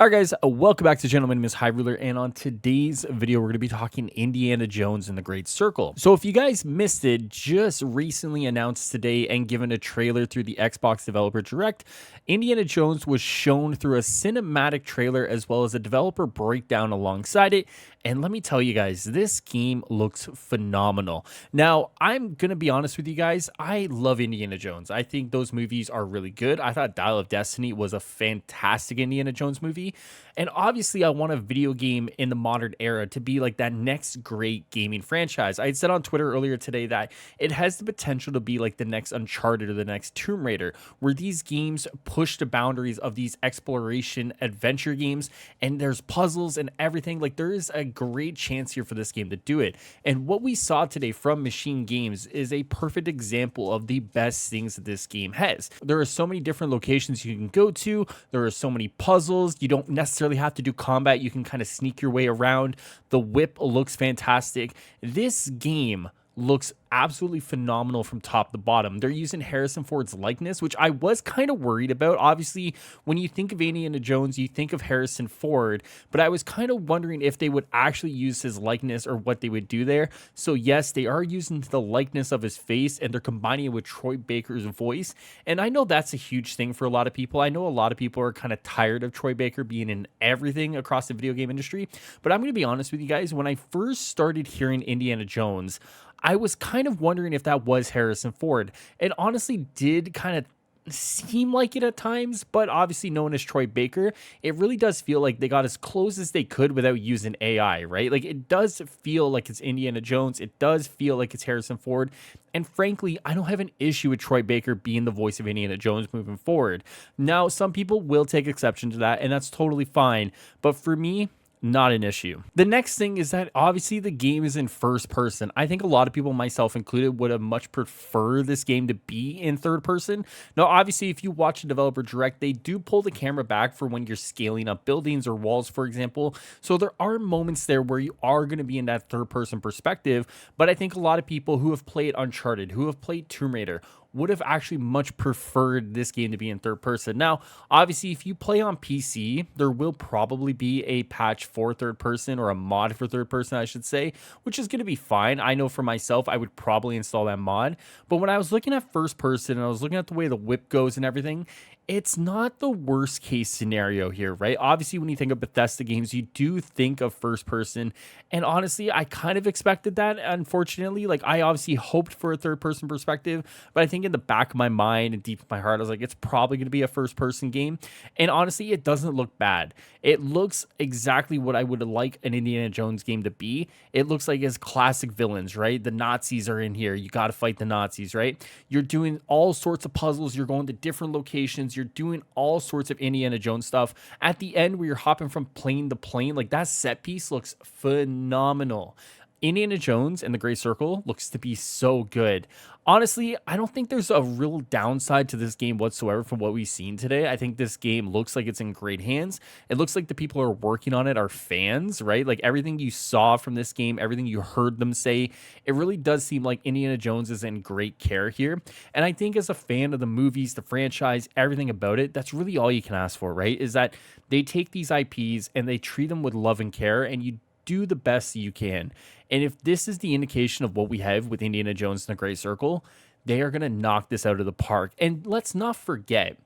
Alright guys, welcome back to the channel. My name is Highruler, and on today's video we're going to be talking Indiana Jones and the Great Circle. So if you guys missed it, just recently announced today and given a trailer through the Xbox Developer Direct, Indiana Jones was shown through a cinematic trailer as well as a developer breakdown alongside it. And let me tell you guys, this game looks phenomenal. Now, I'm going to be honest with you guys, I love Indiana Jones. I think those movies are really good. I thought Dial of Destiny was a fantastic Indiana Jones movie. And obviously, I want a video game in the modern era to be like that next great gaming franchise. I had said on Twitter earlier today that it has the potential to be like the next Uncharted or the next Tomb Raider, where these games push the boundaries of these exploration adventure games, and there's puzzles and everything. Like, there is a great chance here for this game to do it. And what we saw today from Machine Games is a perfect example of the best things that this game has. There are so many different locations you can go to. There are so many puzzles. You don't necessarily have to do combat. You can kind of sneak your way around. The whip looks fantastic. This game looks absolutely phenomenal from top to bottom. They're using Harrison Ford's likeness, which I was kind of worried about. Obviously, when you think of Indiana Jones, you think of Harrison Ford, but I was kind of wondering if they would actually use his likeness or what they would do there. So yes, they are using the likeness of his face and they're combining it with Troy Baker's voice. And I know that's a huge thing for a lot of people. I know a lot of people are kind of tired of Troy Baker being in everything across the video game industry, but I'm going to be honest with you guys, when I first started hearing Indiana Jones, I was kind of wondering if that was Harrison Ford. It honestly did kind of seem like it at times, but obviously known as Troy Baker, it really does feel like they got as close as they could without using AI, right? Like, it does feel like it's Indiana Jones. It does feel like it's Harrison Ford. And frankly, I don't have an issue with Troy Baker being the voice of Indiana Jones moving forward. Now, some people will take exception to that, and that's totally fine. But for me, not an issue. The next thing is that obviously the game is in first person. I think a lot of people, myself included, would have much prefer this game to be in third person. Now, obviously, if you watch a developer direct, they do pull the camera back for when you're scaling up buildings or walls, for example. So there are moments there where you are going to be in that third person perspective. But I think a lot of people who have played Uncharted, who have played Tomb Raider, would have actually much preferred this game to be in third person. Now, obviously, if you play on PC, there will probably be a patch for third person, or a mod for third person, I should say, which is going to be fine. I know for myself, I would probably install that mod. But when I was looking at first person and I was looking at the way the whip goes and everything, it's not the worst case scenario here, right? Obviously, when you think of Bethesda games, you do think of first person. And honestly, I kind of expected that, unfortunately. Like, I obviously hoped for a third person perspective, but I think in the back of my mind and deep in my heart, I was like, it's probably going to be a first person game. And honestly, it doesn't look bad. It looks exactly what I would like an Indiana Jones game to be. It looks like his classic villains, right? The Nazis are in here. You got to fight the Nazis, right? You're doing all sorts of puzzles. You're going to different locations. You're doing all sorts of Indiana Jones stuff. At the end, where you're hopping from plane to plane, like, that set piece looks phenomenal. Indiana Jones and the Great Circle looks to be so good. Honestly, I don't think there's a real downside to this game whatsoever from what we've seen today. I think this game looks like it's in great hands. It looks like the people who are working on it are fans, right? Like, everything you saw from this game, everything you heard them say, it really does seem like Indiana Jones is in great care here. And I think as a fan of the movies, the franchise, everything about it, that's really all you can ask for, right? Is that they take these IPs and they treat them with love and care, and you do the best you can. And if this is the indication of what we have with Indiana Jones and the Great Circle, they are going to knock this out of the park. And let's not forget,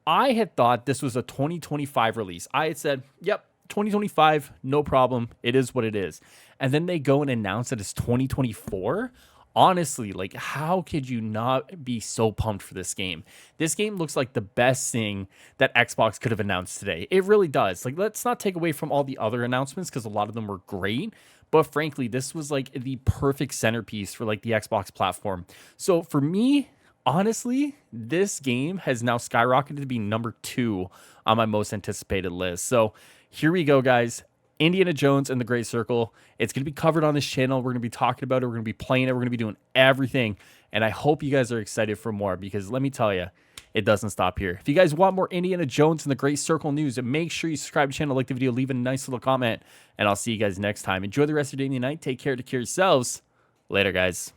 I had thought this was a 2025 release. I had said, yep, 2025, no problem. It is what it is. And then they go and announce that it's 2024. Honestly, like, how could you not be so pumped for this game? This game looks like the best thing that Xbox could have announced today. It really does. Like, let's not take away from all the other announcements, because a lot of them were great. But frankly, this was like the perfect centerpiece for like the Xbox platform. So for me, honestly, this game has now skyrocketed to be number 2 on my most anticipated list. So here we go, guys. Indiana Jones and the Great Circle. It's going to be covered on this channel. We're going to be talking about it. We're going to be playing it. We're going to be doing everything. And I hope you guys are excited for more, because let me tell you, it doesn't stop here. If you guys want more Indiana Jones and the Great Circle news, make sure you subscribe to the channel, like the video, leave a nice little comment, and I'll see you guys next time. Enjoy the rest of your day and your night. Take care. Take care of yourselves. Later, guys.